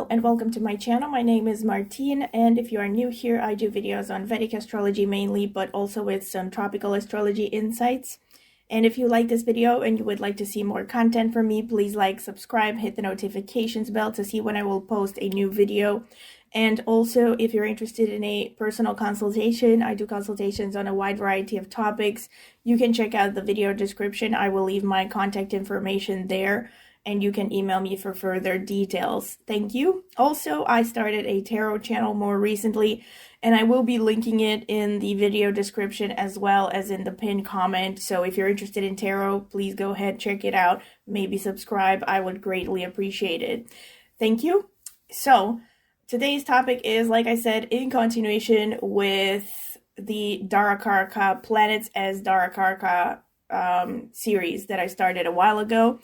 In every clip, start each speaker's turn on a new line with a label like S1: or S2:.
S1: Hello and welcome to my channel. My name is Martine, and if you are new here, I do videos on Vedic astrology mainly, but also with some tropical astrology insights. And if you like this video and you would like to see more content from me, please like, subscribe, hit the notifications bell to see when I will post a new video. And also, if you're interested in a personal consultation, I do consultations on a wide variety of topics. You can check out the video description. I will leave my contact information there, and you can email me for further details. Thank you. Also, I started a tarot channel more recently, and I will be linking it in the video description as well as in the pinned comment. So if you're interested in tarot, please go ahead, check it out. Maybe subscribe. I would greatly appreciate it. Thank you. So today's topic is, like I said, in continuation with the Darakaraka, Planets as Darakaraka series that I started a while ago.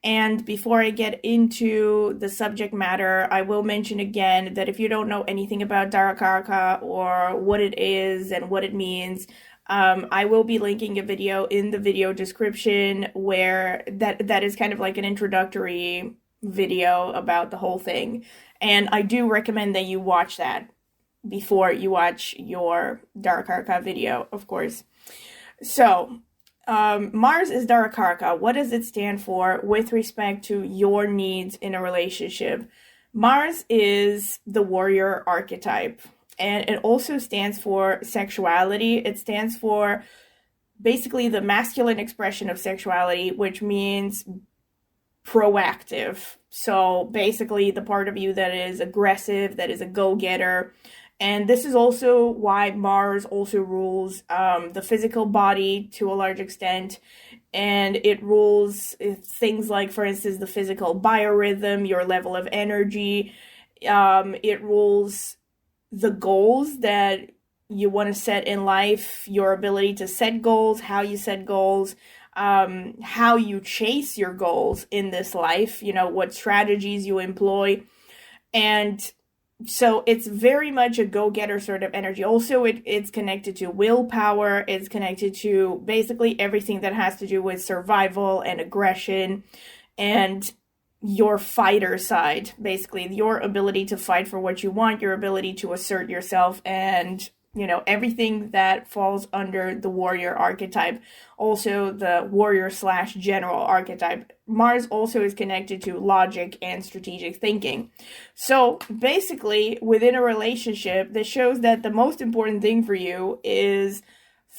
S1: And before I get into the subject matter, I will mention again that if you don't know anything about Darakaraka or what it is and what it means, I will be linking a video in the video description where that is kind of like an introductory video about the whole thing. And I do recommend that you watch that before you watch your Darakaraka video, of course. So, Mars is Darakaraka. What does it stand for with respect to your needs in a relationship? Mars is the warrior archetype, and it also stands for sexuality. It stands for basically the masculine expression of sexuality, which means proactive. So basically the part of you that is aggressive, that is a go-getter. And this is also why Mars also rules the physical body to a large extent. And it rules things like, for instance, the physical biorhythm, your level of energy. It rules the goals that you want to set in life, your ability to set goals, how you set goals, how you chase your goals in this life, you know, what strategies you employ. And so it's very much a go-getter sort of energy. Also, it's connected to willpower. It's connected to basically everything that has to do with survival and aggression and your fighter side, basically your ability to fight for what you want, your ability to assert yourself, and you know, everything that falls under the warrior archetype. Also the warrior/general archetype. Mars also is connected to logic and strategic thinking. So basically, within a relationship, this shows that the most important thing for you is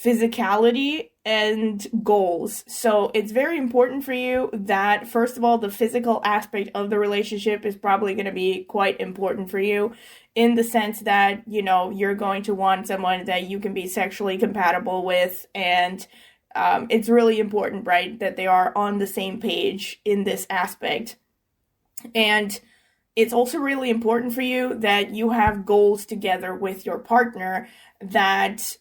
S1: physicality and goals. So it's very important for you that, first of all, the physical aspect of the relationship is probably going to be quite important for you, in the sense that, you know, you're going to want someone that you can be sexually compatible with, and it's really important, right, that they are on the same page in this aspect. And it's also really important for you that you have goals together with your partner, that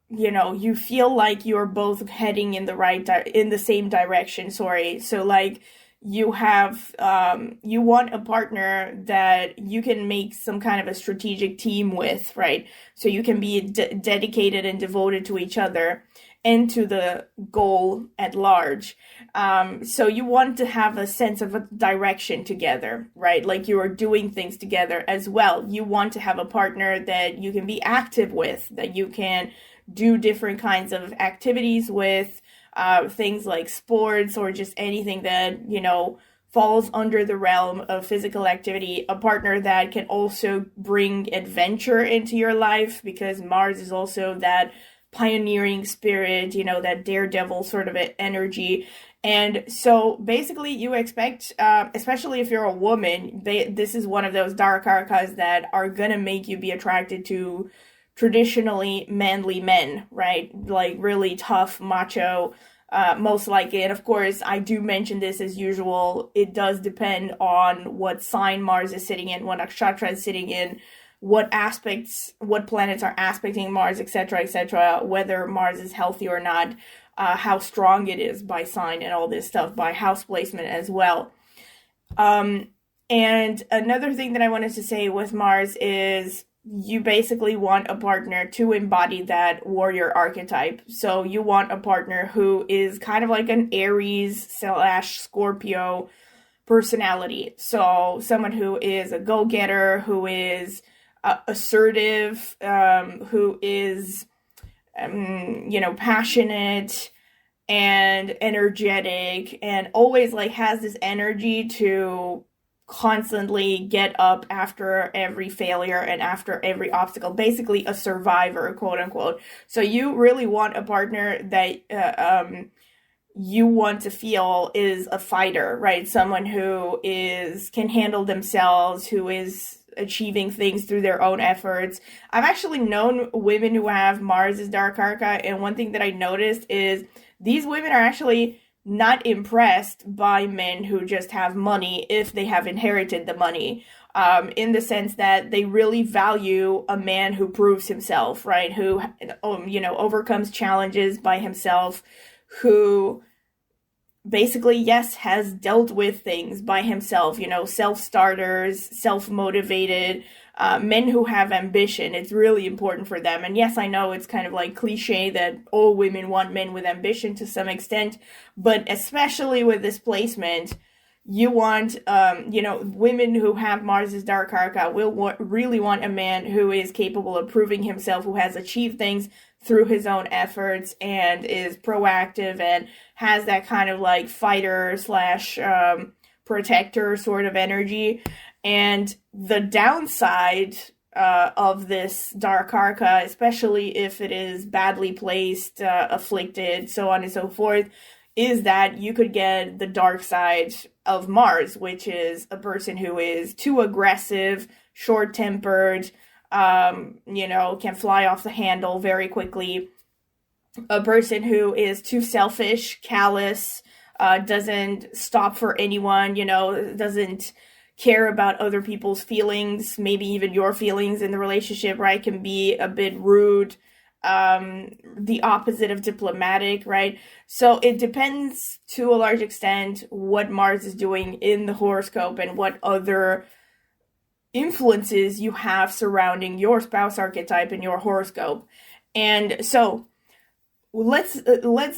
S1: you know, you feel like you're both heading in the same direction. So like you have you want a partner that you can make some kind of a strategic team with, right? So you can be dedicated and devoted to each other and to the goal at large. So you want to have a sense of a direction together, right? Like you are doing things together as well. You want to have a partner that you can be active with, that you can do different kinds of activities with, things like sports or just anything that, you know, falls under the realm of physical activity. A partner that can also bring adventure into your life, because Mars is also that pioneering spirit, you know, that daredevil sort of energy. And so basically you expect, especially if you're a woman, this is one of those Darakarakas that are gonna make you be attracted to traditionally manly men, right? Like really tough, macho, most likely. And of course, I do mention this as usual. It does depend on what sign Mars is sitting in, what nakshatra is sitting in, what aspects, what planets are aspecting Mars, etc., whether Mars is healthy or not, how strong it is by sign and all this stuff, by house placement as well. And another thing that I wanted to say with Mars is you basically want a partner to embody that warrior archetype. So you want a partner who is kind of like an Aries/Scorpio personality. So someone who is a go-getter, who is assertive, who is, passionate and energetic, and always like has this energy to constantly get up after every failure and after every obstacle, basically a survivor, quote unquote. So you really want a partner that you want to feel is a fighter, right? Someone who can handle themselves, who is achieving things through their own efforts. I've actually known women who have Mars as Darakaraka, and one thing that I noticed is these women are actually not impressed by men who just have money if they have inherited the money, in the sense that they really value a man who proves himself, right? Who, overcomes challenges by himself, who basically, yes, has dealt with things by himself, self-starters, self-motivated, men who have ambition. It's really important for them. And yes, I know it's kind of like cliche that all women want men with ambition to some extent, but especially with this placement, you want, women who have Mars's Darakaraka will really want a man who is capable of proving himself, who has achieved things through his own efforts and is proactive and has that kind of like fighter slash protector sort of energy. And the downside of this Darakaraka, especially if it is badly placed, afflicted, so on and so forth, is that you could get the dark side of Mars, which is a person who is too aggressive, short-tempered, can fly off the handle very quickly. A person who is too selfish, callous, doesn't stop for anyone, doesn't care about other people's feelings, maybe even your feelings in the relationship, right? Can be a bit rude, the opposite of diplomatic, right? So it depends to a large extent what Mars is doing in the horoscope and what other influences you have surrounding your spouse archetype in your horoscope. And so let's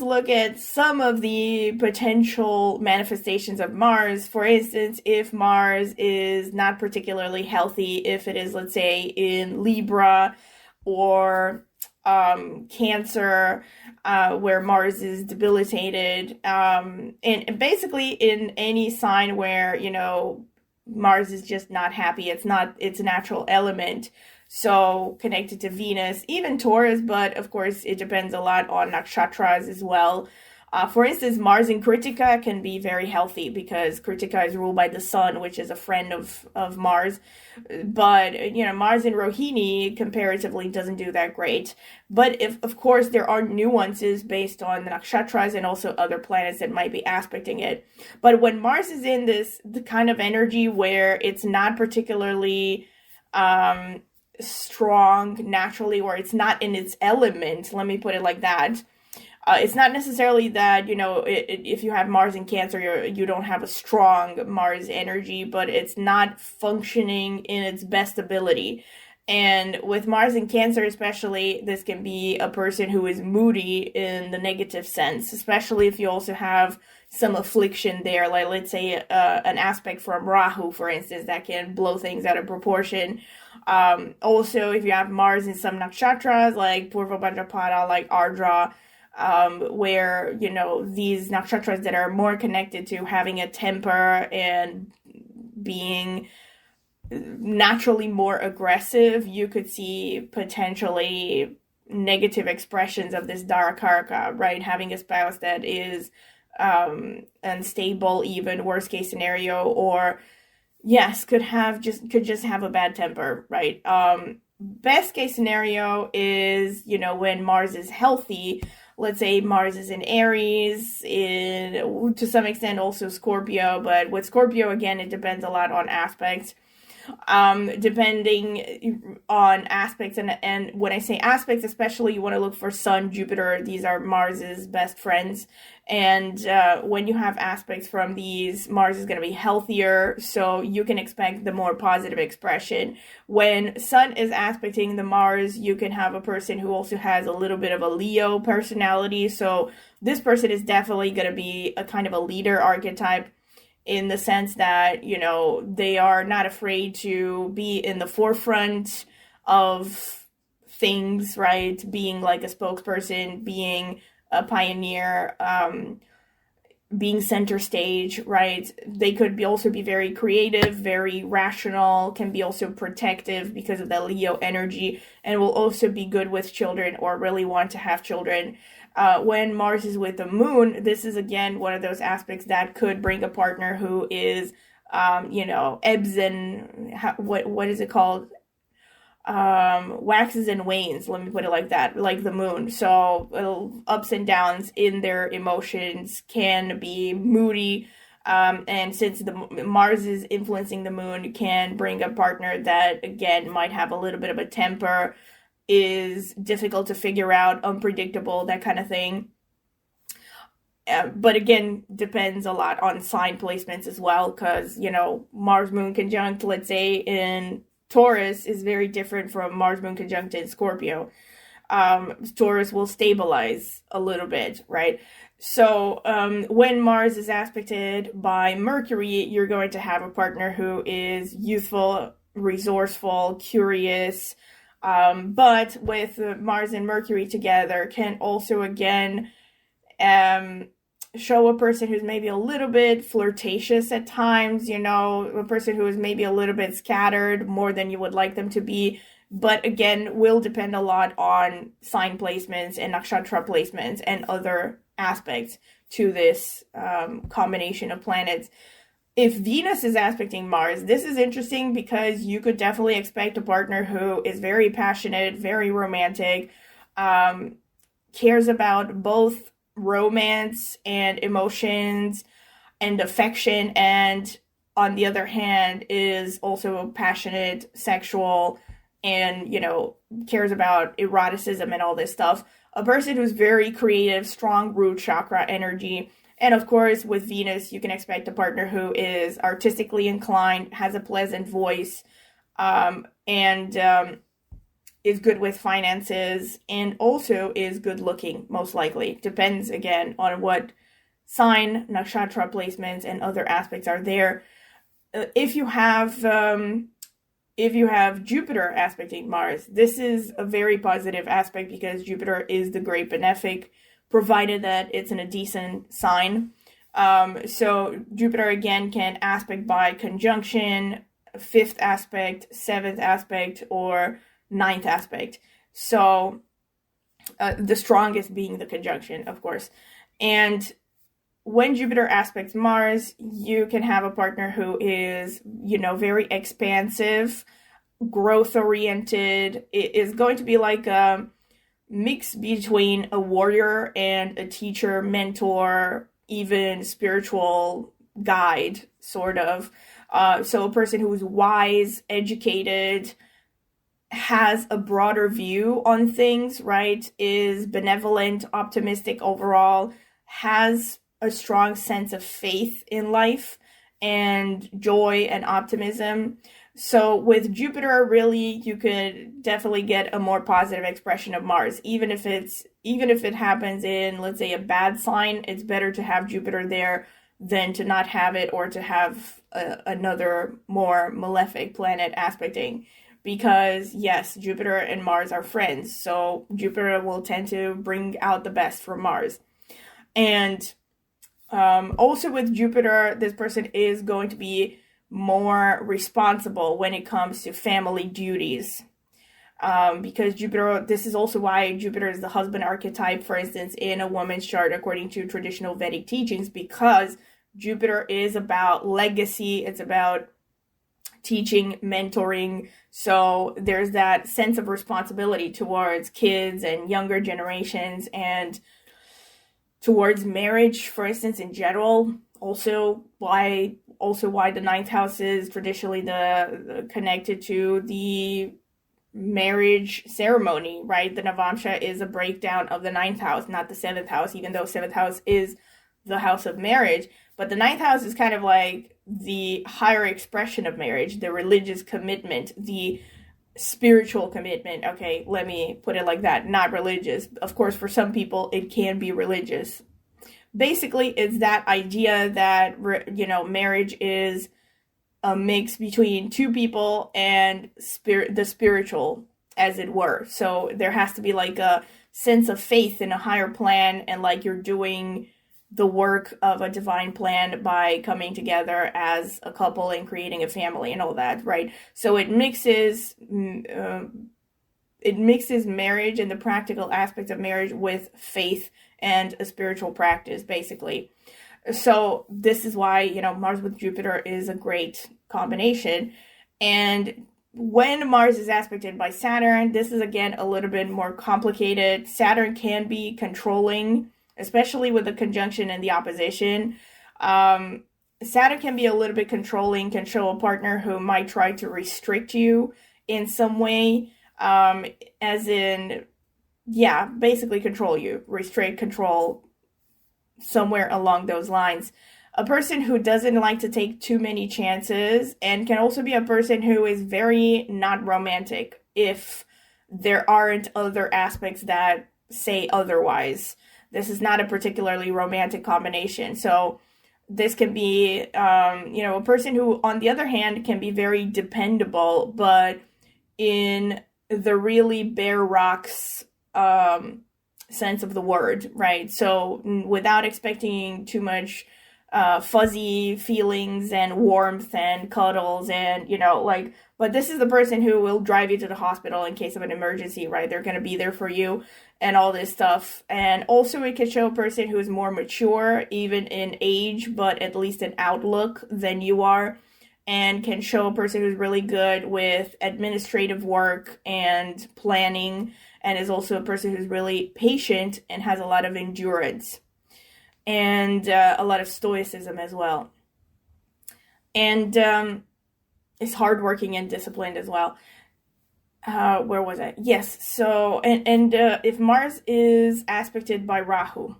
S1: look at some of the potential manifestations of Mars. For instance, if Mars is not particularly healthy, if it is, let's say, in Libra or Cancer, where Mars is debilitated, and basically in any sign where, Mars is just not happy. It's not its natural element. So connected to Venus, even Taurus, but of course it depends a lot on nakshatras as well. For instance, Mars in Kritika can be very healthy because Kritika is ruled by the Sun, which is a friend of Mars. But, Mars in Rohini comparatively doesn't do that great. But of course, there are nuances based on the nakshatras and also other planets that might be aspecting it. But when Mars is in the kind of energy where it's not particularly strong naturally, or it's not in its element, let me put it like that. It's not necessarily that, if you have Mars in Cancer, you don't have a strong Mars energy, but it's not functioning in its best ability. And with Mars in Cancer especially, this can be a person who is moody in the negative sense, especially if you also have some affliction there, like let's say an aspect from Rahu, for instance, that can blow things out of proportion. Also, if you have Mars in some nakshatras, like Purva Bhadrapada, like Ardra, where, these nakshatras that are more connected to having a temper and being naturally more aggressive, you could see potentially negative expressions of this Darakaraka, right? Having a spouse that is unstable, even worst case scenario, or yes, could just have a bad temper, right? Best case scenario is, when Mars is healthy. Let's say Mars is in Aries, to some extent also Scorpio, but with Scorpio, again, it depends a lot on aspects. Depending on aspects, and when I say aspects, especially you want to look for Sun, Jupiter. These are Mars's best friends, and when you have aspects from these, Mars is going to be healthier, so you can expect the more positive expression. When Sun is aspecting the Mars, you can have a person who also has a little bit of a Leo personality, so this person is definitely going to be a kind of a leader archetype. in the sense that, they are not afraid to be in the forefront of things, right? Being like a spokesperson, being a pioneer, being center stage, right? They could also be very creative, very rational, can be also protective because of the Leo energy, and will also be good with children or really want to have children. When Mars is with the moon, this is again one of those aspects that could bring a partner who is, ebbs and, what is it called? Waxes and wanes, let me put it like that, like the moon. So ups and downs in their emotions, can be moody, and since the Mars is influencing the moon, can bring a partner that again might have a little bit of a temper, is difficult to figure out, unpredictable, that kind of thing. But again, depends a lot on sign placements as well, because Mars moon conjunct, let's say in Taurus, is very different from Mars moon conjunct in Scorpio. Taurus will stabilize a little bit, right? So when Mars is aspected by Mercury, you're going to have a partner who is youthful, resourceful, curious, but with Mars and Mercury together can also again show a person who's maybe a little bit flirtatious at times, a person who is maybe a little bit scattered more than you would like them to be, but again, will depend a lot on sign placements and nakshatra placements and other aspects to this combination of planets. If Venus is aspecting Mars, this is interesting because you could definitely expect a partner who is very passionate, very romantic, cares about both romance and emotions and affection, and on the other hand is also passionate, sexual, and cares about eroticism and all this stuff. A person who's very creative, strong root chakra energy. And of course, with Venus, you can expect a partner who is artistically inclined, has a pleasant voice, and is good with finances, and also is good looking, most likely. Depends again on what sign, nakshatra placements, and other aspects are there. If you have Jupiter aspecting Mars, this is a very positive aspect because Jupiter is the great benefic, provided that it's in a decent sign. So Jupiter again can aspect by conjunction, fifth aspect, seventh aspect, or ninth aspect. So the strongest being the conjunction, of course. And when Jupiter aspects Mars, you can have a partner who is, very expansive, growth-oriented. It is going to be like a mix between a warrior and a teacher, mentor, even spiritual guide, sort of. So a person who is wise, educated, has a broader view on things, right? Is benevolent, optimistic overall, has a strong sense of faith in life and joy and optimism. So with Jupiter, really, you could definitely get a more positive expression of Mars. Even if it happens in, let's say, a bad sign, it's better to have Jupiter there than to not have it, or to have another more malefic planet aspecting. Because yes, Jupiter and Mars are friends, so Jupiter will tend to bring out the best from Mars. And also with Jupiter, this person is going to be more responsible when it comes to family duties. Because Jupiter, this is also why Jupiter is the husband archetype, for instance, in a woman's chart, according to traditional Vedic teachings, because Jupiter is about legacy, it's about teaching, mentoring. So there's that sense of responsibility towards kids and younger generations, and towards marriage, for instance, in general. Also why the ninth house is traditionally the connected to the marriage ceremony, right? The Navamsha is a breakdown of the ninth house, not the seventh house, even though seventh house is the house of marriage. But the ninth house is kind of like the higher expression of marriage, the religious commitment, the spiritual commitment. Okay, let me put it like that, not religious. Of course, for some people, it can be religious. basically it's that idea that, marriage is a mix between two people and the spiritual, as it were. So there has to be like a sense of faith in a higher plan, and like you're doing the work of a divine plan by coming together as a couple and creating a family and all that, right? So it mixes marriage and the practical aspects of marriage with faith and a spiritual practice, basically. So this is why, Mars with Jupiter is a great combination. And when Mars is aspected by Saturn, this is again a little bit more complicated. Saturn can be controlling, especially with the conjunction and the opposition. Saturn can be a little bit controlling, can show a partner who might try to restrict you in some way, as in, basically control you, restrict, control, somewhere along those lines. A person who doesn't like to take too many chances, and can also be a person who is very not romantic if there aren't other aspects that say otherwise. This is not a particularly romantic combination. So this can be, a person who, on the other hand, can be very dependable, but in the really bare rocks sense of the word, right? So without expecting too much fuzzy feelings and warmth and cuddles and, but this is the person who will drive you to the hospital in case of an emergency, right? They're going to be there for you and all this stuff. And also it can show a person who is more mature, even in age, but at least in outlook than you are, and can show a person who's really good with administrative work and planning, and is also a person who's really patient and has a lot of endurance and a lot of stoicism as well. And is hardworking and disciplined as well. Where was I? Yes, so, and if Mars is aspected by Rahu.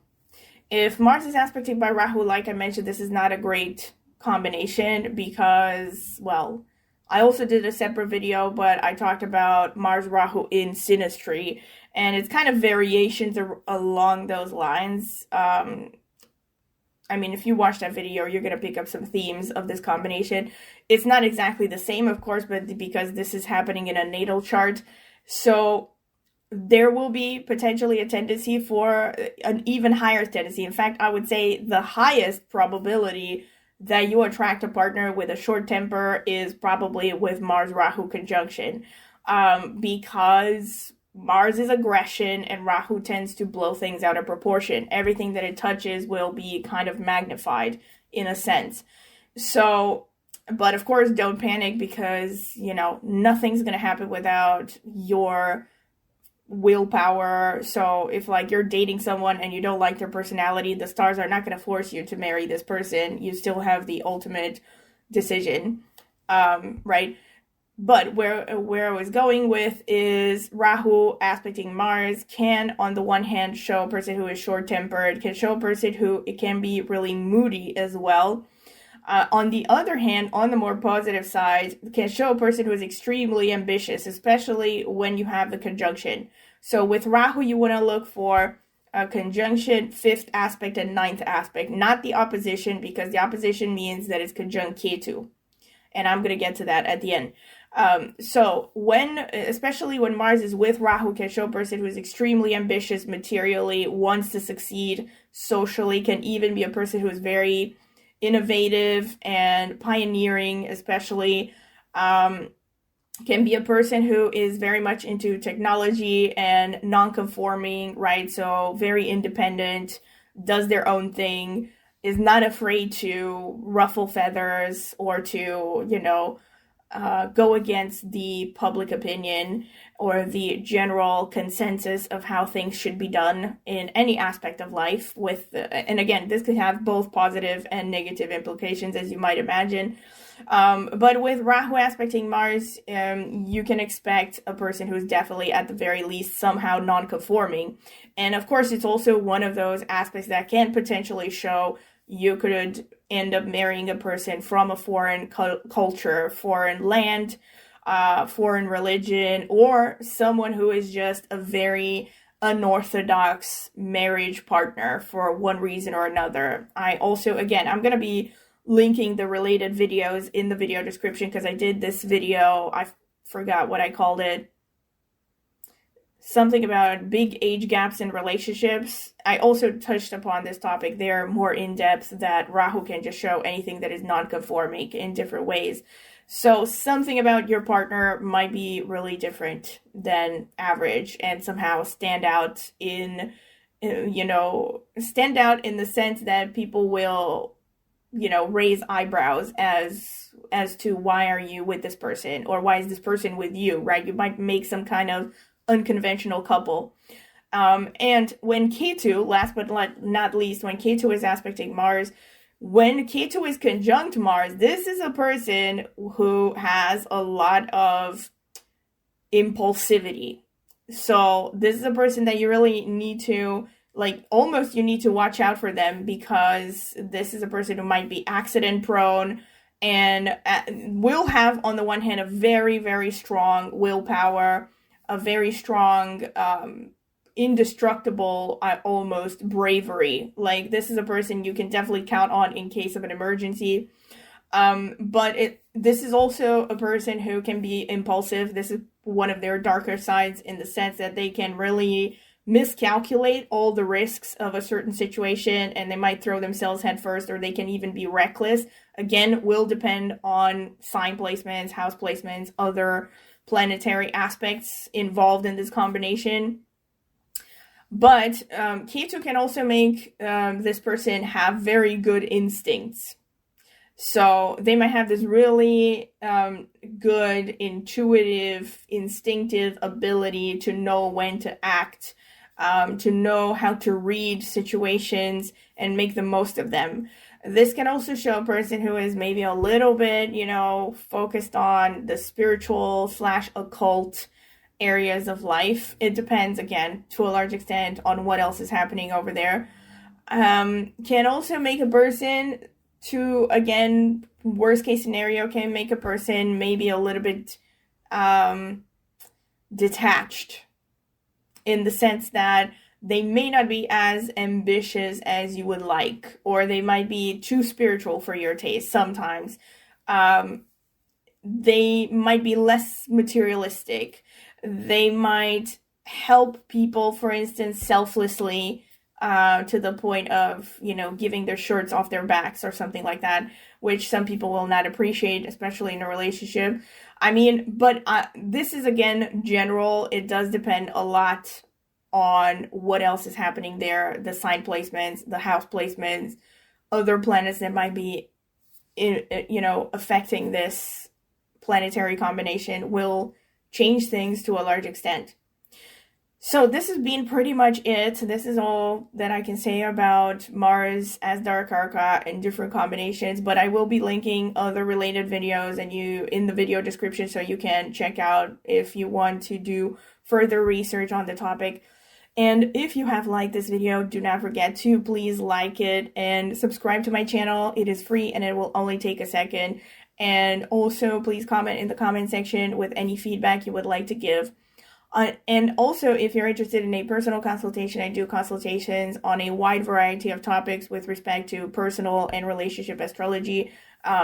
S1: If Mars is aspected by Rahu, like I mentioned, this is not a great combination because, well, I also did a separate video, but I talked about Mars Rahu in synastry, and it's kind of variations along those lines. If you watch that video, you're going to pick up some themes of this combination. It's not exactly the same, of course, but because this is happening in a natal chart, so there will be potentially a tendency for an even higher tendency. In fact, I would say the highest probability that you attract a partner with a short temper is probably with Mars-Rahu conjunction, because Mars is aggression and Rahu tends to blow things out of proportion. Everything that it touches will be kind of magnified in a sense. So, but of course, don't panic because, nothing's going to happen without your willpower. So if like you're dating someone and you don't like their personality, the stars are not going to force you to marry this person. You still have the ultimate decision, right? But where I was going with is Rahu aspecting Mars can, on the one hand, show a person who is short-tempered, can show a person who it can be really moody as well. On the other hand, on the more positive side, can show a person who is extremely ambitious, especially when you have the conjunction. So with Rahu, you want to look for a conjunction, fifth aspect, and ninth aspect, not the opposition, because the opposition means that it's conjunct Ketu. And I'm going to get to that at the end. So especially when Mars is with Rahu, can show a person who is extremely ambitious materially, wants to succeed socially, can even be a person who is very innovative and pioneering, especially, can be a person who is very much into technology and non-conforming, right? So very independent, does their own thing, is not afraid to ruffle feathers or to, go against the public opinion or the general consensus of how things should be done in any aspect of life. And again, this could have both positive and negative implications, as you might imagine. But with Rahu aspecting Mars, you can expect a person who's definitely, at the very least, somehow non-conforming. And of course, it's also one of those aspects that can potentially show you could end up marrying a person from a foreign culture, foreign land, foreign religion, or someone who is just a very unorthodox marriage partner for one reason or another. I also, again, I'm going to be linking the related videos in the video description because I did this video, I forgot what I called it, something about big age gaps in relationships. I also touched upon this topic there more in depth, that Rahu can just show anything that is non-conforming in different ways. So something about your partner might be really different than average and somehow stand out in the sense that people will, raise eyebrows as to why are you with this person, or why is this person with you, right? You might make some kind of unconventional couple. And when Ketu, last but not least, when Ketu is aspecting Mars, when Ketu is conjunct Mars, this is a person who has a lot of impulsivity. So this is a person that you really need to, you need to watch out for them, because this is a person who might be accident prone and will have, on the one hand, a very, very strong willpower, a very strong, indestructible, almost bravery. Like, this is a person you can definitely count on in case of an emergency. But this is also a person who can be impulsive. This is one of their darker sides, in the sense that they can really miscalculate all the risks of a certain situation, and they might throw themselves headfirst, or they can even be reckless. Again, will depend on sign placements, house placements, other planetary aspects involved in this combination. But Ketu can also make this person have very good instincts. So they might have this really good, intuitive, instinctive ability to know when to act, to know how to read situations and make the most of them. This can also show a person who is maybe a little bit, focused on the spiritual / occult areas of life. It depends, again, to a large extent, on what else is happening over there. Can also make a person to, again, worst case scenario, can make a person maybe a little bit detached, in the sense that they may not be as ambitious as you would like, or they might be too spiritual for your taste sometimes. They might be less materialistic. They might help people, for instance, selflessly, to the point of, giving their shirts off their backs or something like that, which some people will not appreciate, especially in a relationship. But this is, again, general. It does depend a lot on what else is happening there, the sign placements, the house placements, other planets that might be, affecting this planetary combination will change things to a large extent. So this has been pretty much it. This is all that I can say about Mars as Darakaraka and different combinations, but I will be linking other related videos in the video description, so you can check out if you want to do further research on the topic. And if you have liked this video, do not forget to please like it and subscribe to my channel. It is free and it will only take a second. And also, please comment in the comment section with any feedback you would like to give. And also, if you're interested in a personal consultation, I do consultations on a wide variety of topics with respect to personal and relationship astrology.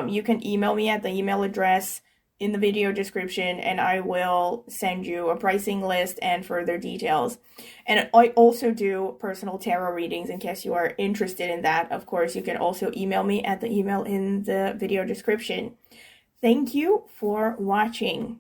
S1: You can email me at the email address in the video description, and I will send you a pricing list and further details. And I also do personal tarot readings in case you are interested in that. Of course, you can also email me at the email in the video description. Thank you for watching.